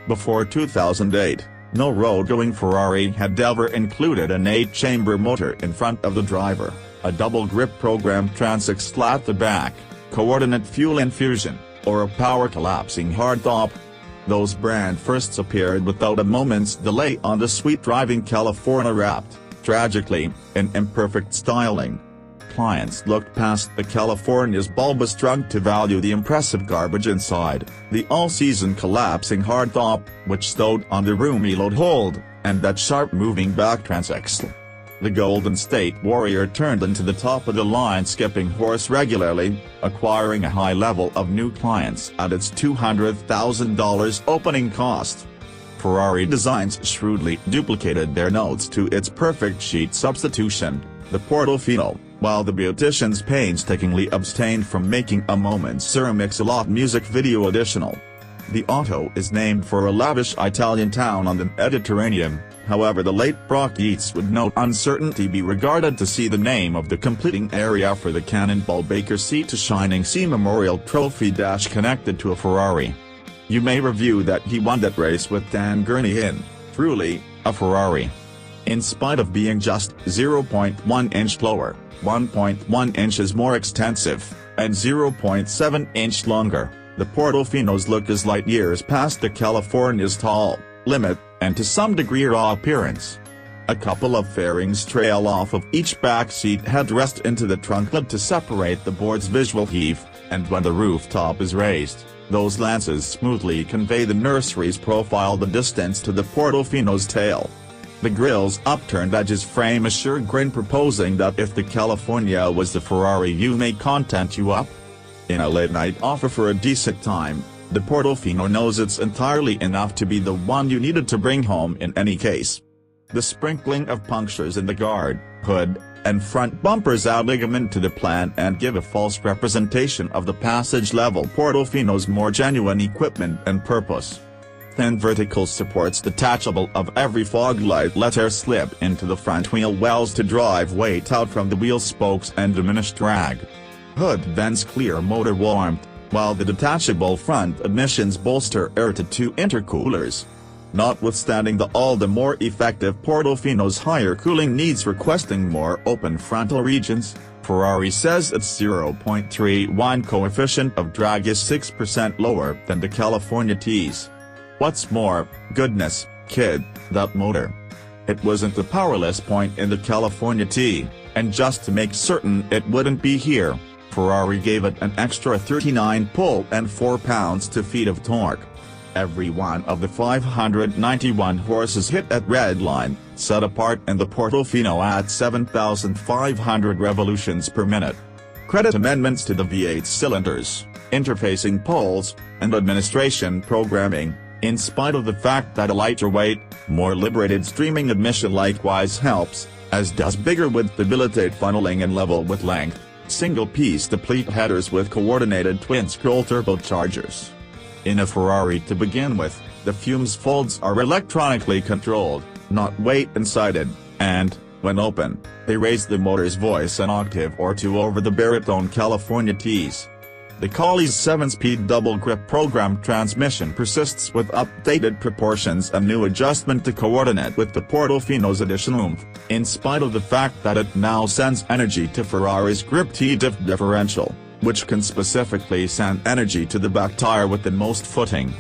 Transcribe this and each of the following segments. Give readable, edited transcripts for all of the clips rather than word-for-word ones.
Before 2008, no road-going Ferrari had ever included an 8-chamber motor in front of the driver, a double-grip program transect at the back, coordinate fuel infusion, or a power collapsing hardtop. Those brand firsts appeared without a moment's delay on the sweet-driving California wrapped, tragically, in imperfect styling. Clients looked past the California's bulbous trunk to value the impressive garbage inside, the all-season collapsing hardtop, which stowed on the roomy load hold, and that sharp-moving back transext. The Golden State Warrior turned into the top-of-the-line skipping horse regularly, acquiring a high level of new clients at its $200,000 opening cost. Ferrari designs shrewdly duplicated their notes to its perfect sheet substitution, the Portofino, while the beauticians painstakingly abstained from making a moment's Mix-a-Lot music video additional. The auto is named for a lavish Italian town on the Mediterranean, however the late Brock Yeats would note uncertainty be regarded to see the name of the completing area for the Cannonball Baker Seat to Shining Sea Memorial Trophy connected to a Ferrari. You may review that he won that race with Dan Gurney in, truly, a Ferrari. In spite of being just 0.1 inch lower, 1.1 inches more extensive, and 0.7 inch longer, the Portofino's look is light years past the California's tall, limit, and to some degree raw appearance. A couple of fairings trail off of each back seat headrest into the trunk lid to separate the board's visual heave, and when the rooftop is raised, those lances smoothly convey the nursery's profile the distance to the Portofino's tail. The grille's upturned edges frame a sure grin proposing that if the California was the Ferrari you may content you up. In a late-night offer for a decent time, the Portofino knows it's entirely enough to be the one you needed to bring home in any case. The sprinkling of punctures in the guard, hood, and front bumpers add ligament to the plan and give a false representation of the passage-level Portofino's more genuine equipment and purpose. Thin vertical supports detachable of every fog light let air slip into the front wheel wells to drive weight out from the wheel spokes and diminish drag. Hood vents clear motor warmth, while the detachable front emissions bolster air to two intercoolers. Notwithstanding the all the more effective Portofino's higher cooling needs requesting more open frontal regions, Ferrari says its 0.31 coefficient of drag is 6% lower than the California T's. What's more, goodness, kid, that motor. It wasn't the powerless point in the California T, and just to make certain it wouldn't be here, Ferrari gave it an extra 39 pull and 4 pounds-feet of torque. Every one of the 591 horses hit at redline, set apart in the Portofino at 7,500 revolutions per minute. Credit amendments to the V8 cylinders, interfacing poles, and administration programming, in spite of the fact that a lighter weight, more liberated streaming admission likewise helps, as does bigger width debilitate funneling and level with length, single-piece deplete headers with coordinated twin-scroll turbochargers. In a Ferrari to begin with, the fumes folds are electronically controlled, not weight-insided, and, when open, they raise the motor's voice an octave or two over the baritone California T's. The Collie's 7-speed double-grip program transmission persists with updated proportions and new adjustment to coordinate with the Portofino's additional oomph, in spite of the fact that it now sends energy to Ferrari's grip T-diff differential, which can specifically send energy to the back tire with the most footing.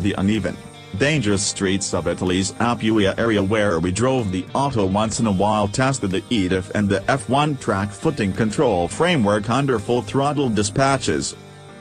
The uneven, dangerous streets of Italy's Apulia area where we drove the auto once in a while tested the E-diff and the F1 track footing control framework under full throttle dispatches.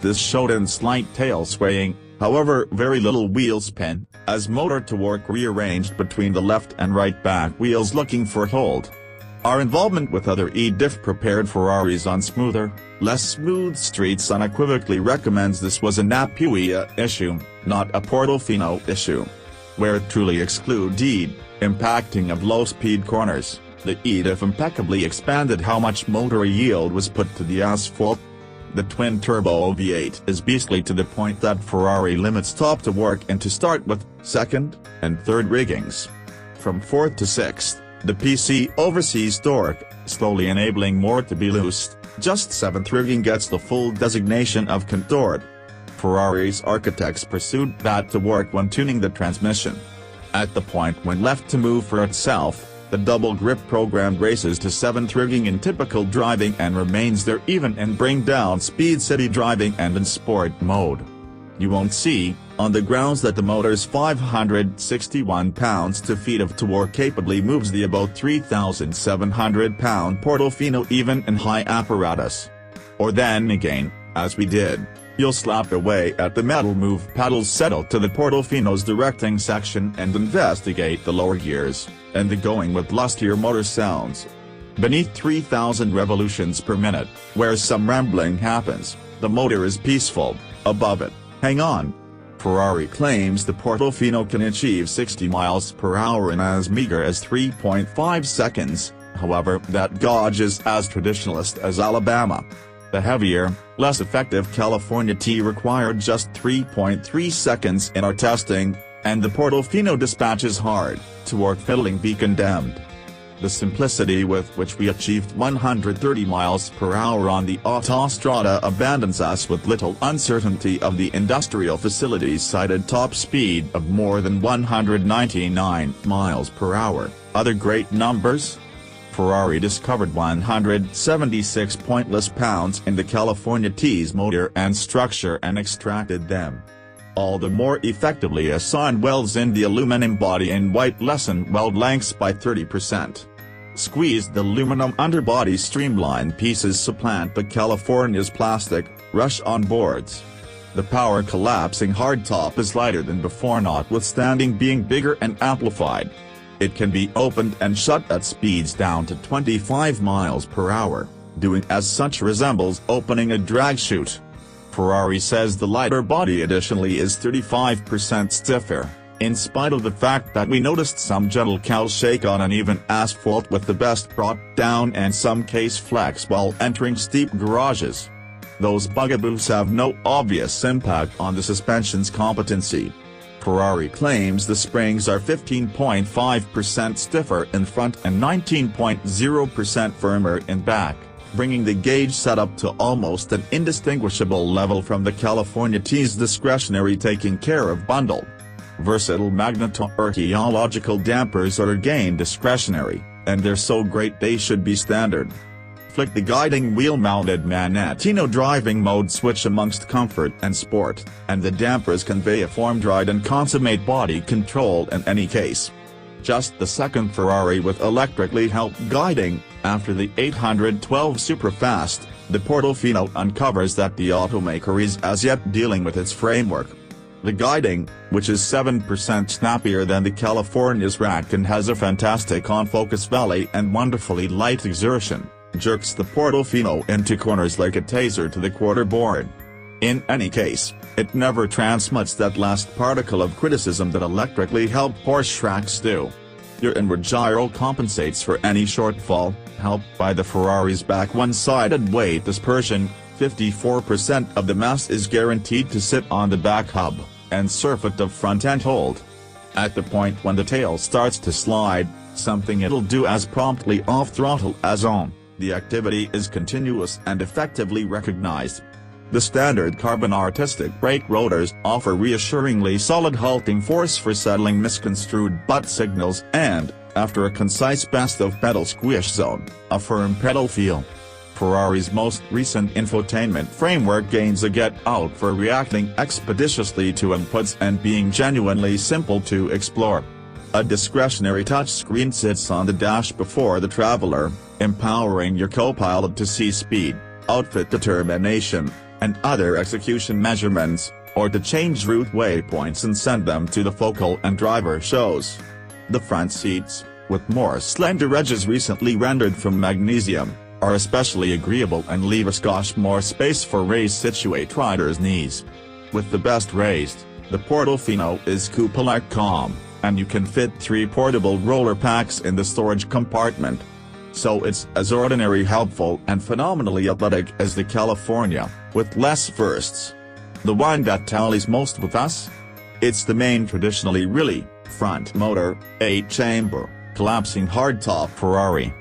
This showed in slight tail swaying, however very little wheel spin, as motor torque rearranged between the left and right back wheels looking for hold. Our involvement with other E-diff prepared Ferraris on smoother, less smooth streets unequivocally recommends this was an Apulia issue, not a Portofino issue. Where it truly excludes impacting of low-speed corners, the E-diff impeccably expanded how much motor yield was put to the asphalt. The twin-turbo V8 is beastly to the point that Ferrari limits top to work into start with second and third riggings. From fourth to sixth, the PC oversees torque, slowly enabling more to be loosed. Just seventh rigging gets the full designation of contort. Ferrari's architects pursued that to work when tuning the transmission. At the point when left to move for itself, the double grip program races to 7th rigging in typical driving and remains there even in bring-down speed city driving and in sport mode. You won't see, on the grounds that the motor's 561 pounds-feet of torque capably moves the about 3,700-pound Portofino even in high apparatus. Or then again, as we did, you'll slap away at the metal move paddles, settle to the Portofino's directing section and investigate the lower gears, and the going with lustier motor sounds. Beneath 3,000 revolutions per minute, where some rambling happens, the motor is peaceful. Above it, hang on. Ferrari claims the Portofino can achieve 60 miles per hour in as meager as 3.5 seconds, however that gauge is as traditionalist as Alabama. The heavier, less effective California T required just 3.3 seconds in our testing, and the Portofino dispatches hard, torque fiddling be condemned. The simplicity with which we achieved 130 miles per hour on the autostrada abandons us with little uncertainty of the industrial facility's cited top speed of more than 199 miles per hour. Other great numbers? Ferrari discovered 176 pointless pounds in the California T's motor and structure and extracted them. All the more effectively assigned welds in the aluminum body and white lessened weld lengths by 30%. Squeezed aluminum underbody streamlined pieces supplant the California's plastic, rush-on boards. The power collapsing hardtop is lighter than before, notwithstanding being bigger and amplified. It can be opened and shut at speeds down to 25 miles per hour, doing as such resembles opening a drag chute. Ferrari says the lighter body additionally is 35% stiffer, in spite of the fact that we noticed some gentle cow shake on uneven asphalt with the best brought down and some case flex while entering steep garages. Those bugaboos have no obvious impact on the suspension's competency. Ferrari claims the springs are 15.5% stiffer in front and 19.0% firmer in back, bringing the gauge setup to almost an indistinguishable level from the California T's discretionary taking care of bundle. Versatile magneto-archaeological dampers are again discretionary, and they're so great they should be standard. Flick the guiding wheel-mounted Magnetino driving mode switch amongst comfort and sport, and the dampers convey a form-dried and consummate body control in any case. Just the second Ferrari with electrically helped guiding, after the 812 Superfast, the Portofino uncovers that the automaker is as yet dealing with its framework. The guiding, which is 7% snappier than the California's rack and has a fantastic on-focus valley and wonderfully light exertion, jerks the Portofino into corners like a taser to the quarter board. In any case, it never transmits that last particle of criticism that electrically helped Porsche racks do. Your inward gyro compensates for any shortfall, helped by the Ferrari's back one-sided weight dispersion. 54% of the mass is guaranteed to sit on the back hub, and surfeit of front-end hold. At the point when the tail starts to slide, something it'll do as promptly off-throttle as on. The activity is continuous and effectively recognized. The standard carbon artistic brake rotors offer reassuringly solid halting force for settling misconstrued butt signals and, after a concise best of pedal squish zone, a firm pedal feel. Ferrari's most recent infotainment framework gains a get-out for reacting expeditiously to inputs and being genuinely simple to explore. A discretionary touchscreen sits on the dash before the traveler, empowering your co-pilot to see speed, outfit determination, and other execution measurements, or to change route waypoints and send them to the focal and driver shows. The front seats, with more slender edges recently rendered from magnesium, are especially agreeable and leave a skosh more space for race-situate riders' knees. With the best raised, the Portofino is coupelike calm, and you can fit 3 portable roller packs in the storage compartment. So it's as ordinary helpful and phenomenally athletic as the California, with less firsts. The one that tallies most with us? It's the main traditionally really, front motor, 8-chamber, collapsing hardtop Ferrari.